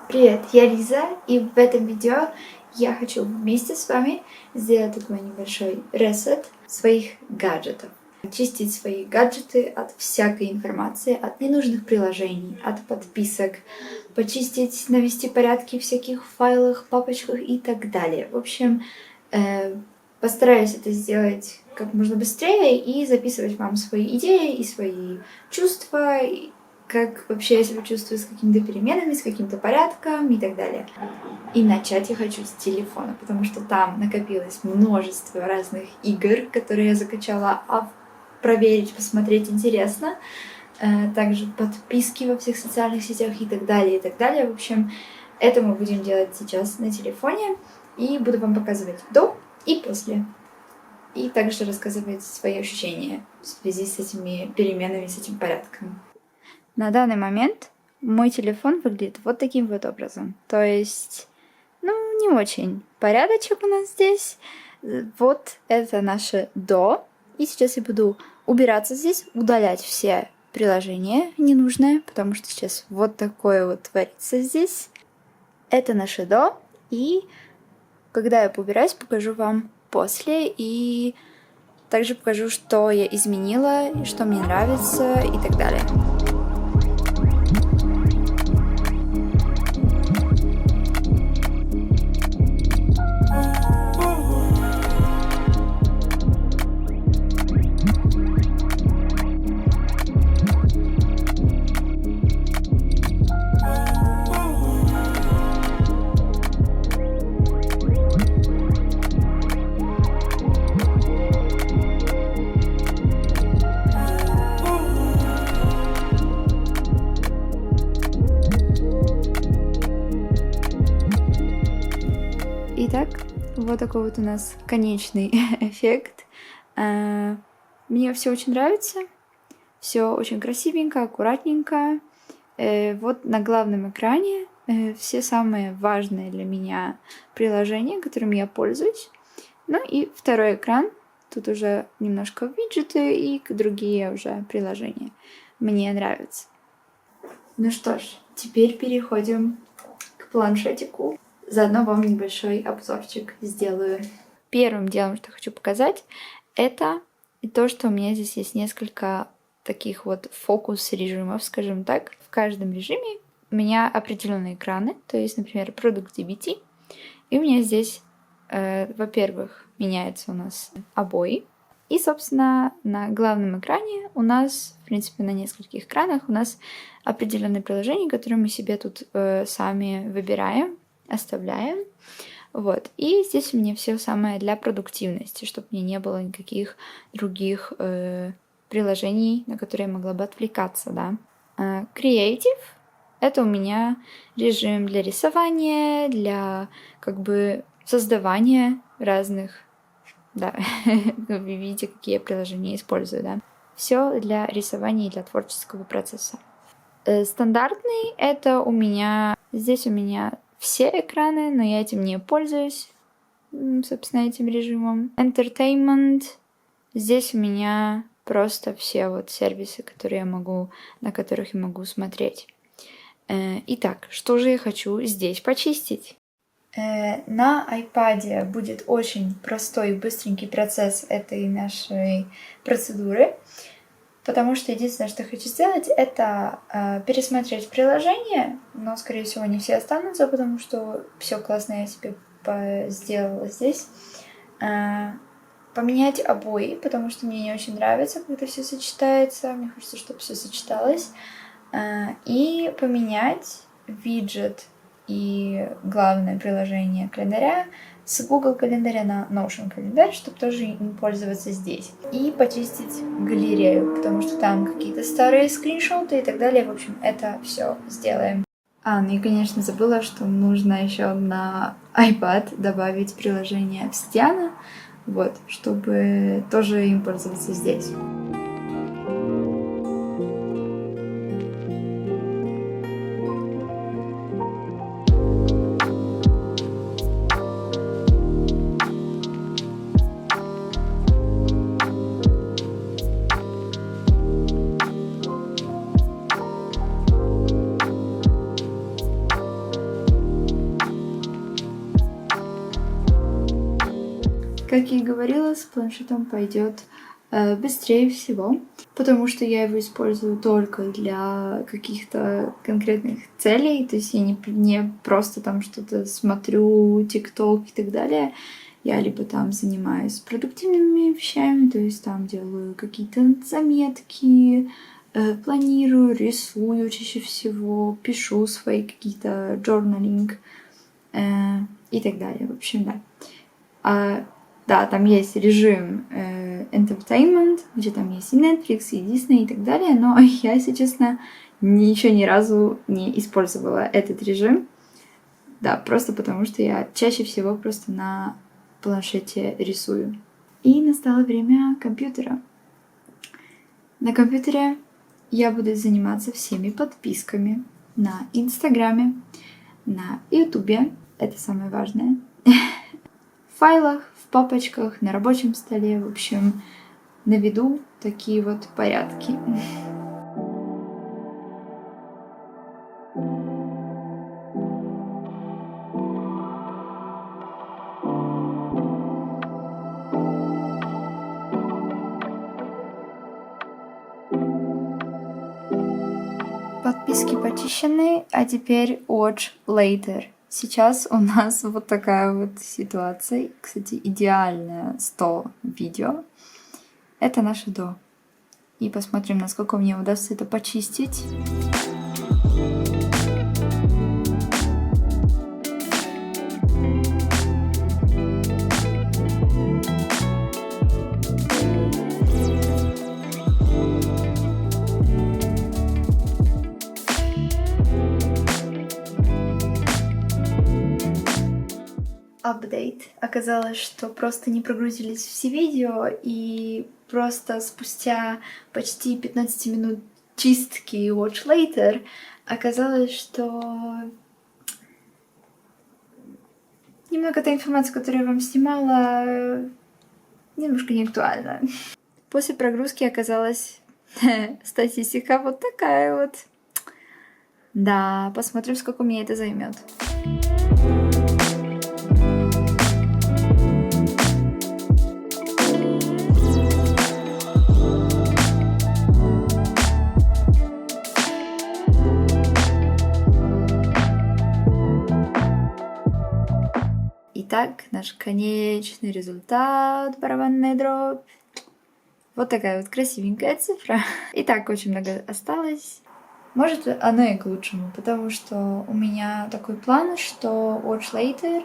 Привет, я Лиза, и в этом видео я хочу вместе с вами сделать такой небольшой ресет своих гаджетов. Очистить свои гаджеты от всякой информации, от ненужных приложений, от подписок, почистить, навести порядки в всяких файлах, папочках и так далее. В общем, постараюсь это сделать как можно быстрее и записывать вам свои идеи и свои чувства, как вообще я себя чувствую с какими-то переменами, с каким-то порядком и так далее. И начать я хочу с телефона, потому что там накопилось множество разных игр, которые я закачала, а проверить, посмотреть интересно. Также подписки во всех социальных сетях и так далее, и так далее. В общем, это мы будем делать сейчас на телефоне, и буду вам показывать до и после. И также рассказывать свои ощущения в связи с этими переменами, с этим порядком. На данный момент мой телефон выглядит вот таким вот образом. То есть, не очень порядочек у нас здесь. Вот это наше до. И сейчас я буду убираться здесь, удалять все приложения ненужные, потому что сейчас вот такое вот творится здесь. Это наше до. И когда я поубираюсь, покажу вам после. И также покажу, что я изменила, и что мне нравится и так далее. Итак, вот такой вот у нас конечный эффект. Мне все очень нравится. Все очень красивенько, аккуратненько. Вот на главном экране все самые важные для меня приложения, которыми я пользуюсь. Ну и второй экран. Тут уже немножко виджеты и другие уже приложения. Мне нравятся. Ну что ж, теперь переходим к планшетику. Заодно вам небольшой обзорчик сделаю. Первым делом, что хочу показать, это то, что у меня здесь есть несколько таких вот фокус-режимов, скажем так. В каждом режиме у меня определенные экраны, то есть, например, Productivity. И у меня здесь, во-первых, меняются у нас обои. И, собственно, на главном экране у нас, в принципе, на нескольких экранах у нас определенные приложения, которые мы себе тут сами выбираем, оставляем. Вот. И здесь у меня все самое для продуктивности, чтобы мне не было никаких других приложений, на которые я могла бы отвлекаться, да. Creative — это у меня режим для рисования, для создавания разных, да, вы видите, какие я приложения использую, да. Все для рисования и для творческого процесса. Стандартный — это здесь у меня все экраны, но я этим не пользуюсь, собственно, этим режимом. Entertainment. Здесь у меня просто все вот сервисы, на которых я могу смотреть. Итак, что же я хочу здесь почистить? На iPad будет очень простой и быстренький процесс этой нашей процедуры. Потому что единственное, что я хочу сделать, это пересмотреть приложение, но, скорее всего, не все останутся, потому что все классно я себе сделала здесь. Поменять обои, потому что мне не очень нравится, когда все сочетается. Мне хочется, чтобы все сочеталось. И поменять виджет и главное приложение календаря с Google календаря на Notion календарь, чтобы тоже им пользоваться здесь. И почистить галерею, потому что там какие-то старые скриншоты и так далее. В общем, это все сделаем. Ну и, конечно, забыла, что нужно еще на iPad добавить приложение Obsidian, вот, чтобы тоже им пользоваться здесь. Как я и говорила, с планшетом пойдет быстрее всего, потому что я его использую только для каких-то конкретных целей, то есть я не просто там что-то смотрю, ТикТок и так далее. Я либо там занимаюсь продуктивными вещами, то есть там делаю какие-то заметки, планирую, рисую чаще всего, пишу свои какие-то journaling и так далее. В общем, да. Да, там есть режим entertainment, где там есть и Netflix, и Disney и так далее, но я, если честно, еще ни разу не использовала этот режим. Да, просто потому что я чаще всего просто на планшете рисую. И настало время компьютера. На компьютере я буду заниматься всеми подписками на Инстаграме, на Ютубе, это самое важное, в файлах, в папочках, на рабочем столе, в общем, наведу такие вот порядки. Подписки почищены, а теперь watch later. Сейчас у нас вот такая вот ситуация. Кстати, идеальная 100 видео. Это наше до. И посмотрим, насколько мне удастся это почистить. Апдейт. Оказалось, что просто не прогрузились все видео, и просто спустя почти 15 минут чистки Watch Later оказалось, что немного та информация, которую я вам снимала, немножко не актуальна. После прогрузки оказалась статистика вот такая вот. Да, посмотрим, сколько мне это займет. Итак, наш конечный результат, барабанная дробь. Вот такая вот красивенькая цифра. И так очень много осталось. Может, оно и к лучшему, потому что у меня такой план, что Watch Later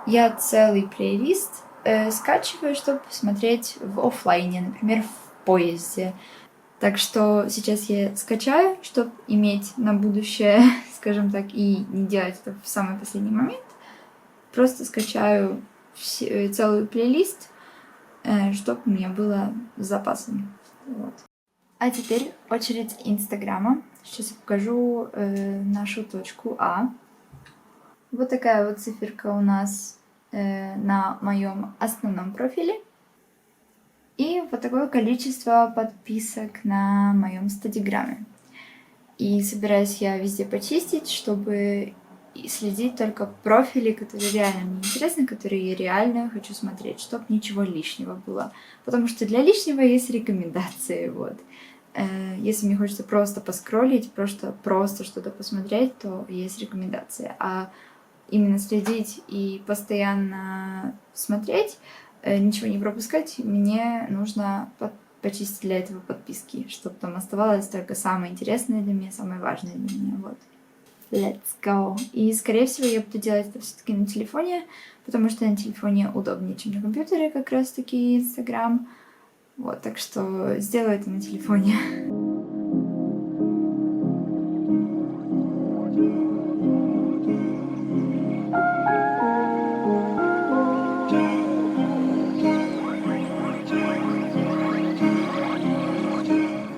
я целый плейлист скачиваю, чтобы посмотреть в офлайне, например, в поезде. Так что сейчас я скачаю, чтобы иметь на будущее, скажем так, и не делать это в самый последний момент. Просто скачаю целый плейлист, чтобы у меня было с запасом. Вот. А теперь очередь Инстаграма. Сейчас я покажу нашу точку А. Вот такая вот циферка у нас на моем основном профиле. И вот такое количество подписок на моем стадиграме. И собираюсь я везде почистить, чтобы следить только профили, которые реально мне интересны, которые я реально хочу смотреть, чтобы ничего лишнего было. Потому что для лишнего есть рекомендации, вот. Если мне хочется просто поскроллить, просто что-то посмотреть, то есть рекомендации. А именно следить и постоянно смотреть, ничего не пропускать, мне нужно почистить для этого подписки, чтобы там оставалось только самое интересное для меня, самое важное для меня, вот. Let's go. И, скорее всего, я буду делать это все-таки на телефоне, потому что на телефоне удобнее, чем на компьютере, как раз-таки Инстаграм. Вот, так что сделаю это на телефоне.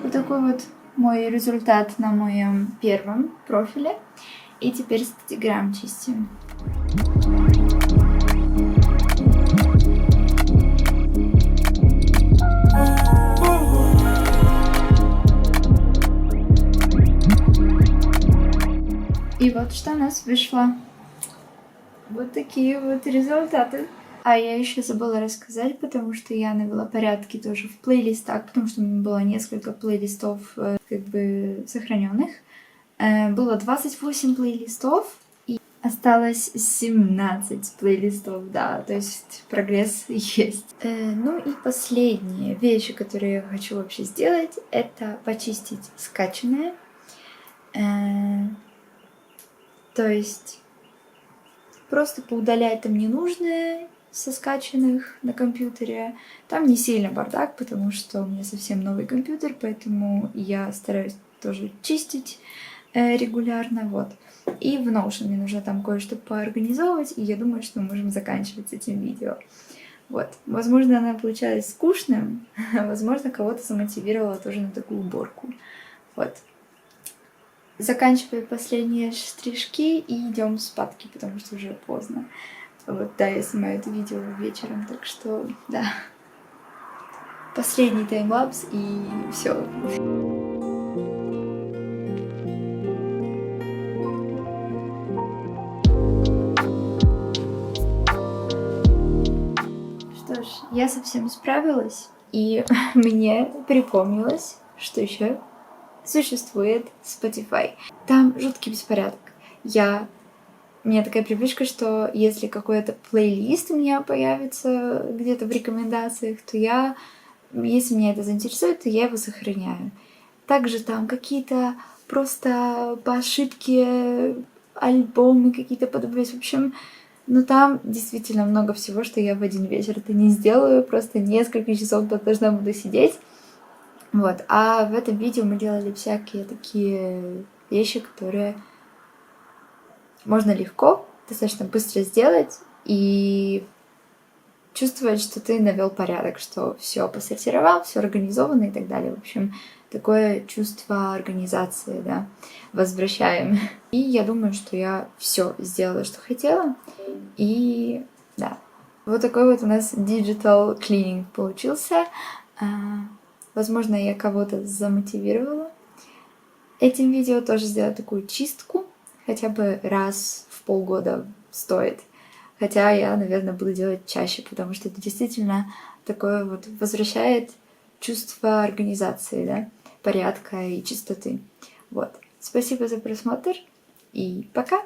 Вот такой вот мой результат на моем первом профиле. И теперь стадиграм чистим. И вот что у нас вышло. Вот такие вот результаты. А я еще забыла рассказать, потому что я навела порядки тоже в плейлистах, потому что у меня было несколько плейлистов как бы сохраненных. Было 28 плейлистов, и осталось 17 плейлистов, да, то есть прогресс есть. Ну и последние вещи, которые я хочу вообще сделать, это почистить скачанное. То есть просто поудалять там ненужное со скачанных на компьютере. Там не сильно бардак, потому что у меня совсем новый компьютер, поэтому я стараюсь тоже чистить регулярно, вот. И в Notion мне нужно там кое-что поорганизовывать, и я думаю, что мы можем заканчивать с этим видео. Вот. Возможно, она получалась скучным, возможно, кого-то замотивировала тоже на такую уборку. Вот. Заканчиваю последние штришки и идем спадки, потому что уже поздно. Вот, да, я снимаю это видео вечером, так что, да. Последний таймлапс и все. Что ж, я совсем справилась, и мне припомнилось, что еще существует Spotify. Там жуткий беспорядок. У меня такая привычка, что если какой-то плейлист у меня появится где-то в рекомендациях, то если меня это заинтересует, то я его сохраняю. Также там какие-то просто по ошибке альбомы какие-то подобрались. В общем, там действительно много всего, что я в один вечер это не сделаю. Просто несколько часов тут должна буду сидеть. Вот. А в этом видео мы делали всякие такие вещи, которые можно легко, достаточно быстро сделать и чувствовать, что ты навел порядок, что все посортировал, все организовано и так далее. В общем, такое чувство организации, да, возвращаем. И я думаю, что я все сделала, что хотела. И да, вот такой вот у нас digital cleaning получился. Возможно, я кого-то замотивировала этим видео тоже сделать такую чистку. Хотя бы раз в полгода стоит. Хотя я, наверное, буду делать чаще, потому что это действительно такое вот возвращает чувство организации, да, порядка и чистоты. Вот. Спасибо за просмотр и пока!